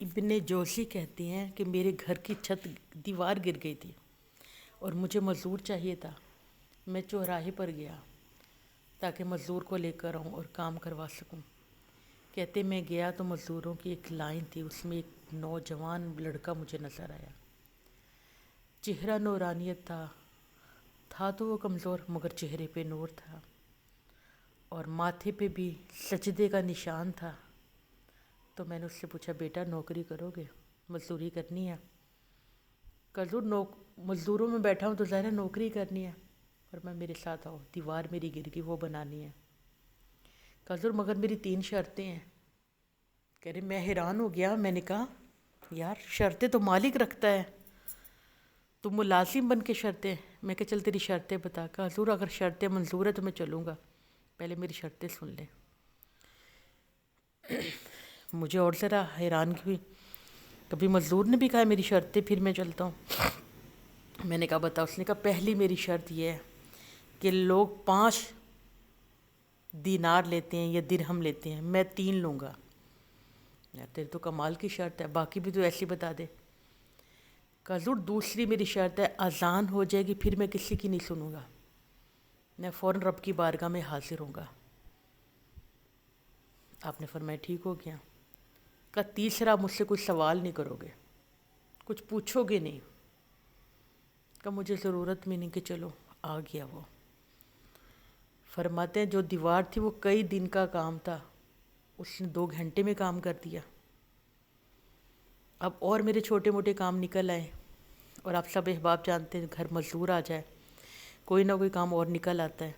ابن جوزی کہتے ہیں کہ میرے گھر کی چھت دیوار گر گئی تھی اور مجھے مزدور چاہیے تھا۔ میں چوراہے پر گیا تاکہ مزدور کو لے کر آؤں اور کام کروا سکوں۔ کہتے میں گیا تو مزدوروں کی ایک لائن تھی، اس میں ایک نوجوان لڑکا مجھے نظر آیا۔ چہرہ نورانیت تھا تو وہ کمزور، مگر چہرے پہ نور تھا اور ماتھے پہ بھی سجدے کا نشان تھا۔ تو میں نے اس سے پوچھا، بیٹا نوکری کرو گے؟ مزدوری کرنی ہے؟ کہ حضور مزدوروں میں بیٹھا ہوں تو ظاہر ہے نوکری کرنی ہے، اور میں میرے ساتھ آؤ، دیوار میری گر گئی وہ بنانی ہے۔ کہ حضور مگر میری 3 شرطیں ہیں۔ کہہ رہے میں حیران ہو گیا، میں نے کہا یار شرطیں تو مالک رکھتا ہے، تو ملازم بن کے شرطیں؟ میں کہ چل تیری شرطیں بتا۔ کہ حضور اگر شرطیں منظور ہے تو میں چلوں گا، پہلے میری شرطیں سن لیں۔ مجھے اور ذرا حیرانگی ہوئی، کبھی مزدور نے بھی کہا میری شرطیں، پھر میں چلتا ہوں۔ میں نے کہا بتا۔ اس نے کہا پہلی میری شرط یہ ہے کہ لوگ 5 دینار لیتے ہیں یا درہم لیتے ہیں، میں 3 لوں گا۔ یار تیرے تو کمال کی شرط ہے، باقی بھی تو ایسی بتا دے۔ کہ حضور دوسری میری شرط ہے، اذان ہو جائے گی پھر میں کسی کی نہیں سنوں گا، میں فوراً رب کی بارگاہ میں حاضر ہوں گا۔ آپ نے فرمایا ٹھیک ہو گیا۔ کہ تیسرا مجھ سے کوئی سوال نہیں کرو گے، کچھ پوچھو گے نہیں۔ کہ مجھے ضرورت بھی نہیں، کہ چلو آ گیا وہ۔ فرماتے ہیں جو دیوار تھی وہ کئی دن کا کام تھا، اس نے 2 گھنٹے میں کام کر دیا۔ اب اور میرے چھوٹے موٹے کام نکل آئے، اور آپ سب احباب جانتے ہیں گھر مزدور آ جائے کوئی نہ کوئی کام اور نکل آتا ہے۔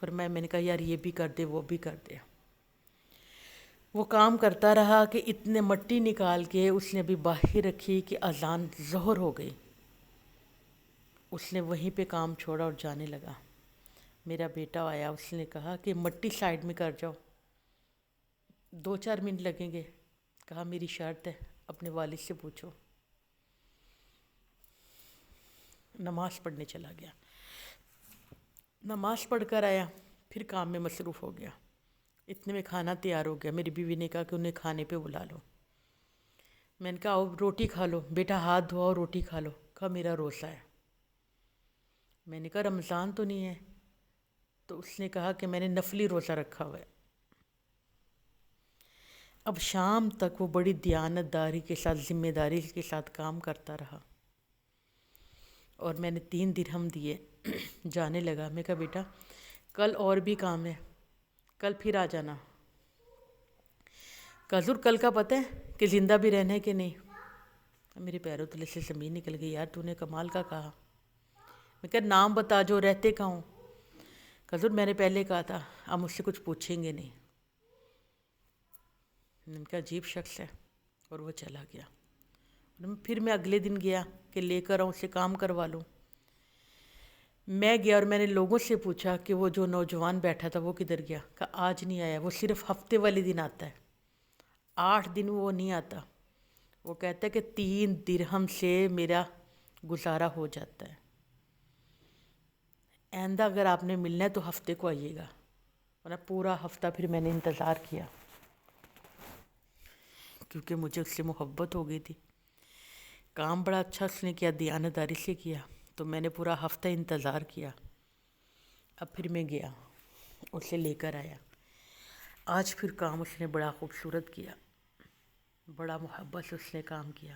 فرمایا میں نے کہا یار یہ بھی کر دے وہ بھی کر دے۔ وہ کام کرتا رہا کہ اتنے مٹی نکال کے اس نے ابھی باہر رکھی کہ اذان ظہر ہو گئی۔ اس نے وہیں پہ کام چھوڑا اور جانے لگا۔ میرا بیٹا آیا، اس نے کہا کہ مٹی سائڈ میں کر جاؤ، 2-4 منٹ لگیں گے۔ کہا میری شرط ہے، اپنے والد سے پوچھو۔ نماز پڑھنے چلا گیا، نماز پڑھ کر آیا، پھر کام میں مصروف ہو گیا۔ اتنے میں کھانا تیار ہو گیا۔ میری بیوی نے کہا کہ انہیں کھانے پہ بلا لو۔ میں نے کہا آؤ روٹی کھا لو، بیٹا ہاتھ دھو اور روٹی کھا لو۔ کہا میرا روزہ ہے۔ میں نے کہا رمضان تو نہیں ہے؟ تو اس نے کہا کہ میں نے نفلی روزہ رکھا ہوا ہے۔ اب شام تک وہ بڑی دیانت داری کے ساتھ، ذمہ داری کے ساتھ کام کرتا رہا، اور میں نے 3 درہم دیے، جانے لگا۔ میں کہا بیٹا کل اور بھی کام ہے، کل پھر آ جانا۔ کہ حضور کل کا پتہ ہے کہ زندہ بھی رہنا ہے کہ نہیں؟ میرے پیروں تلے سے زمین نکل گئی، یار تو نے کمال کا کہا۔ میں کہا نام بتا جو رہتے کہاں ہوں؟ کہ حضور میں نے پہلے کہا تھا آپ مجھ سے کچھ پوچھیں گے نہیں۔ میں نے کہا عجیب شخص ہے، اور وہ چلا گیا۔ پھر میں اگلے دن گیا کہ لے کر آؤں، اسے کام کروا لوں۔ میں گیا اور میں نے لوگوں سے پوچھا کہ وہ جو نوجوان بیٹھا تھا وہ کدھر گیا؟ کہ آج نہیں آیا، وہ صرف ہفتے والے دن آتا ہے، 8 دن وہ نہیں آتا۔ وہ کہتا ہے کہ 3 درہم سے میرا گزارا ہو جاتا ہے، آئندہ اگر آپ نے ملنا ہے تو ہفتے کو آئیے گا۔ ورنہ پورا ہفتہ پھر میں نے انتظار کیا، کیونکہ مجھے اس سے محبت ہو گئی تھی۔ کام بڑا اچھا اس نے کیا، دیانتداری سے کیا، تو میں نے پورا ہفتہ انتظار کیا۔ اب پھر میں گیا، اسے لے کر آیا۔ آج پھر کام اس نے بڑا خوبصورت کیا، بڑا محبت سے اس نے کام کیا۔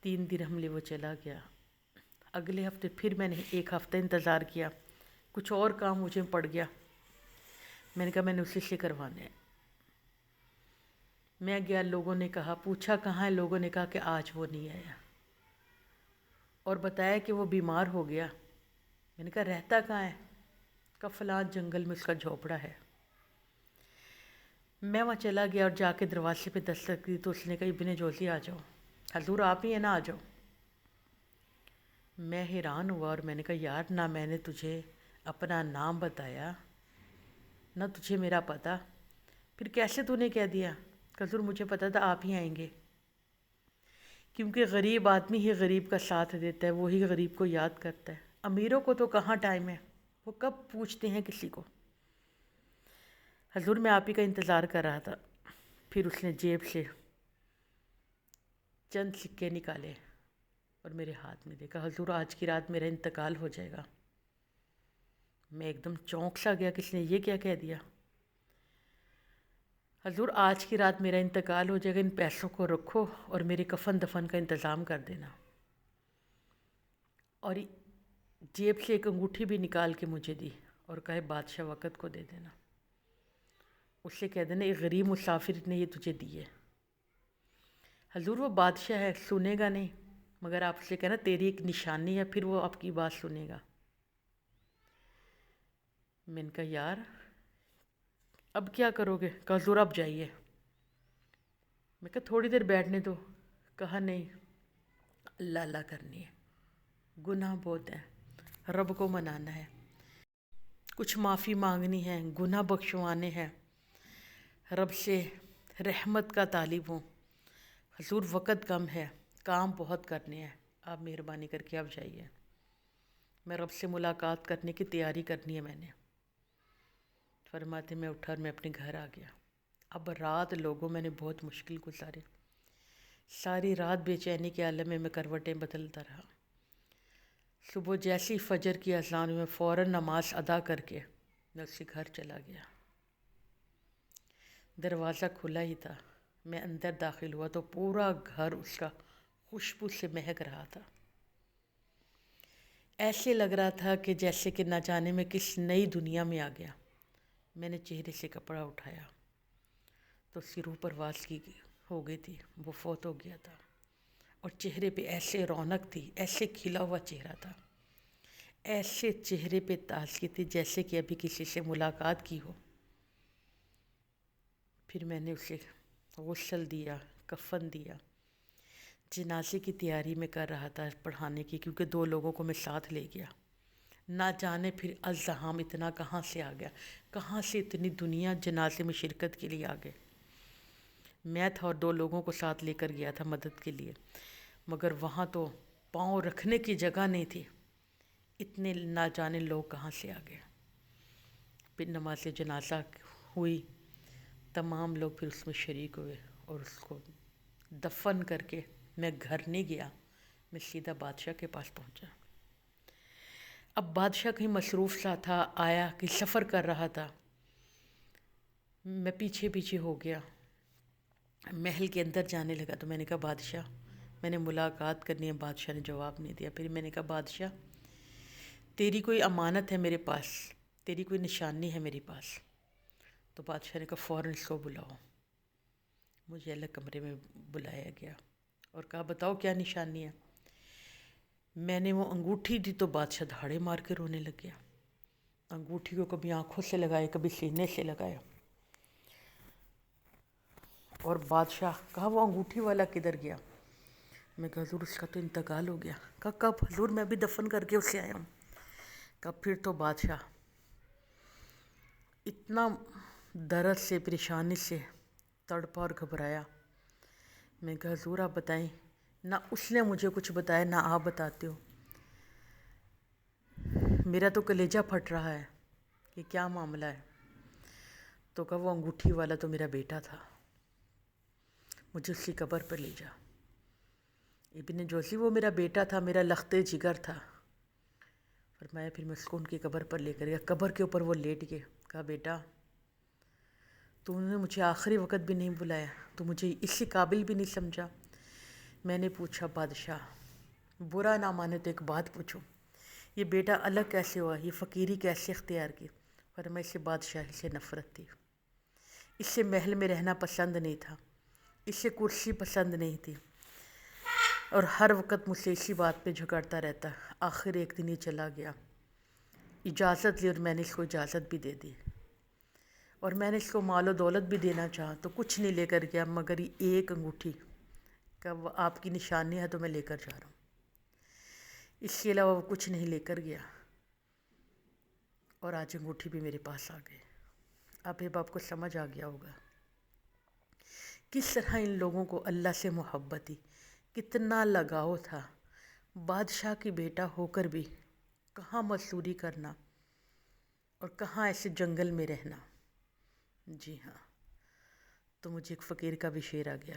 3 درہم لے وہ چلا گیا۔ اگلے ہفتے پھر میں نے 1 ہفتہ انتظار کیا، کچھ اور کام مجھے پڑ گیا۔ میں نے کہا میں نے اسی سے کروانے ہیں۔ میں گیا، لوگوں نے کہا پوچھا کہاں ہے؟ لوگوں نے کہا کہ آج وہ نہیں آیا، اور بتایا کہ وہ بیمار ہو گیا۔ میں نے کہا رہتا کہاں ہے؟ کہ فلاں جنگل میں اس کا جھوپڑا ہے۔ میں وہاں چلا گیا اور جا کے دروازے پہ دستک دی تو اس نے کہا ابن جوزی آ جاؤ۔ حضور آپ ہی ہیں نا، آ جاؤ۔ میں حیران ہوا اور میں نے کہا یار نہ میں نے تجھے اپنا نام بتایا، نہ تجھے میرا پتہ، پھر کیسے تو نے کہہ دیا؟ کہ حضور مجھے پتہ تھا آپ ہی آئیں گے، کیونکہ غریب آدمی ہی غریب کا ساتھ دیتا ہے، وہی غریب کو یاد کرتا ہے۔ امیروں کو تو کہاں ٹائم ہے، وہ کب پوچھتے ہیں کسی کو۔ حضور میں آپ ہی کا انتظار کر رہا تھا۔ پھر اس نے جیب سے چند سکے نکالے اور میرے ہاتھ میں دیکھا، حضور آج کی رات میرا انتقال ہو جائے گا۔ میں ایک دم چونک سا گیا، کس نے یہ کیا کہہ دیا؟ حضور آج کی رات میرا انتقال ہو جائے گا، ان پیسوں کو رکھو اور میرے کفن دفن کا انتظام کر دینا۔ اور جیب سے ایک انگوٹھی بھی نکال کے مجھے دی اور کہے بادشاہ وقت کو دے دینا، اس سے کہہ دینا ایک غریب مسافر نے یہ تجھے دی ہے۔ حضور وہ بادشاہ ہے، سنے گا نہیں، مگر آپ سے کہنا تیری ایک نشانی ہے، پھر وہ آپ کی بات سنے گا۔ میں نے کہا یار اب کیا کرو گے؟ کہا حضور اب جائیے۔ میں کہا تھوڑی دیر بیٹھنے دو۔ کہا نہیں، اللہ اللہ کرنی ہے، گناہ بہت ہے، رب کو منانا ہے، کچھ معافی مانگنی ہے، گناہ بخشوانے ہیں، رب سے رحمت کا طالب ہوں۔ حضور وقت کم ہے، کام بہت کرنے ہیں، آپ مہربانی کر کے اب جائیے، میں رب سے ملاقات کرنے کی تیاری کرنی ہے میں نے۔ فرماتے میں اٹھا اور میں اپنے گھر آ گیا۔ اب رات لوگوں میں نے بہت مشکل گزارے، ساری رات بے چینی کے عالم میں کروٹیں بدلتا رہا۔ صبح جیسی فجر کی اذان ہوئی، میں فوراً نماز ادا کر کے میں اس کے گھر چلا گیا۔ دروازہ کھلا ہی تھا، میں اندر داخل ہوا تو پورا گھر اس کا خوشبو سے مہک رہا تھا۔ ایسے لگ رہا تھا کہ جیسے کہ نہ جانے میں کس نئی دنیا میں آ گیا۔ میں نے چہرے سے کپڑا اٹھایا تو اس کی روح پرواز کی ہو گئی تھی، وہ فوت ہو گیا تھا، اور چہرے پہ ایسے رونق تھی، ایسے کھلا ہوا چہرہ تھا، ایسے چہرے پہ تازگی تھی جیسے کہ ابھی کسی سے ملاقات کی ہو۔ پھر میں نے اسے غسل دیا، کفن دیا، جنازے کی تیاری میں کر رہا تھا پڑھانے کی، کیونکہ 2 لوگوں کو میں ساتھ لے گیا۔ نہ جانے پھر الزحام اتنا کہاں سے آ گیا، کہاں سے اتنی دنیا جنازے میں شرکت کے لیے آ گئے۔ میں تھا اور 2 لوگوں کو ساتھ لے کر گیا تھا مدد کے لیے، مگر وہاں تو پاؤں رکھنے کی جگہ نہیں تھی، اتنے نہ جانے لوگ کہاں سے آ گئے۔ پھر نماز جنازہ ہوئی، تمام لوگ پھر اس میں شریک ہوئے، اور اس کو دفن کر کے میں گھر نہیں گیا، میں سیدھا بادشاہ کے پاس پہنچا۔ اب بادشاہ کہیں مصروف سا تھا، آیا کہ سفر کر رہا تھا، میں پیچھے پیچھے ہو گیا، محل کے اندر جانے لگا تو میں نے کہا بادشاہ میں نے ملاقات کرنی ہے۔ بادشاہ نے جواب نہیں دیا۔ پھر میں نے کہا بادشاہ تیری کوئی امانت ہے میرے پاس، تیری کوئی نشانی ہے میرے پاس؟ تو بادشاہ نے کہا فوراً اس کو بلاؤ۔ مجھے الگ کمرے میں بلایا گیا اور کہا بتاؤ کیا نشانی ہے؟ میں نے وہ انگوٹھی دی تو بادشاہ دھاڑے مار کے رونے لگ گیا۔ انگوٹھی کو کبھی آنکھوں سے لگائے، کبھی سینے سے لگایا، اور بادشاہ کہا وہ انگوٹھی والا کدھر گیا؟ میں کہا حضور اس کا تو انتقال ہو گیا۔ کہا کب؟ حضور میں ابھی دفن کر کے اسے آیا ہوں۔ کہا پھر تو بادشاہ اتنا درد سے، پریشانی سے تڑپا اور گھبرایا۔ میں کہا حضور آپ بتائیں، نہ اس نے مجھے کچھ بتایا نہ آپ بتاتے ہو، میرا تو کلیجہ پھٹ رہا ہے کہ کیا معاملہ ہے؟ تو کہا وہ انگوٹھی والا تو میرا بیٹا تھا، مجھے اس کی قبر پر لے جا۔ ابن جوزی وہ میرا بیٹا تھا، میرا لخت جگر تھا۔ فرمایا پھر میں اس کو ان کی قبر پر لے کر گیا، قبر کے اوپر وہ لیٹ گئے۔ کہا بیٹا تو نے مجھے آخری وقت بھی نہیں بلایا، تو مجھے اس سے قابل بھی نہیں سمجھا۔ میں نے پوچھا بادشاہ برا نہ مانے تو ایک بات پوچھو، یہ بیٹا الگ کیسے ہوا، یہ فقیری کیسے اختیار کی؟ فرمایا اس سے بادشاہی سے نفرت تھی، اس سے محل میں رہنا پسند نہیں تھا، اس سے کرسی پسند نہیں تھی، اور ہر وقت مجھ سے اسی بات پہ جھگڑتا رہتا۔ آخر ایک دن یہ چلا گیا، اجازت لی اور میں نے اس کو اجازت بھی دے دی، اور میں نے اس کو مال و دولت بھی دینا چاہا تو کچھ نہیں لے کر گیا، مگر یہ ایک انگوٹھی کہ وہ آپ کی نشانی ہے تو میں لے کر جا رہا ہوں، اس کے علاوہ وہ کچھ نہیں لے کر گیا، اور آج انگوٹھی بھی میرے پاس آ گئی۔ اب یہ آپ کو سمجھ آ گیا ہوگا کس طرح ان لوگوں کو اللہ سے محبت تھی، کتنا لگاؤ تھا، بادشاہ کی بیٹا ہو کر بھی کہاں مزدوری کرنا اور کہاں ایسے جنگل میں رہنا۔ جی ہاں، تو مجھے ایک فقیر کا بھی شعر آ گیا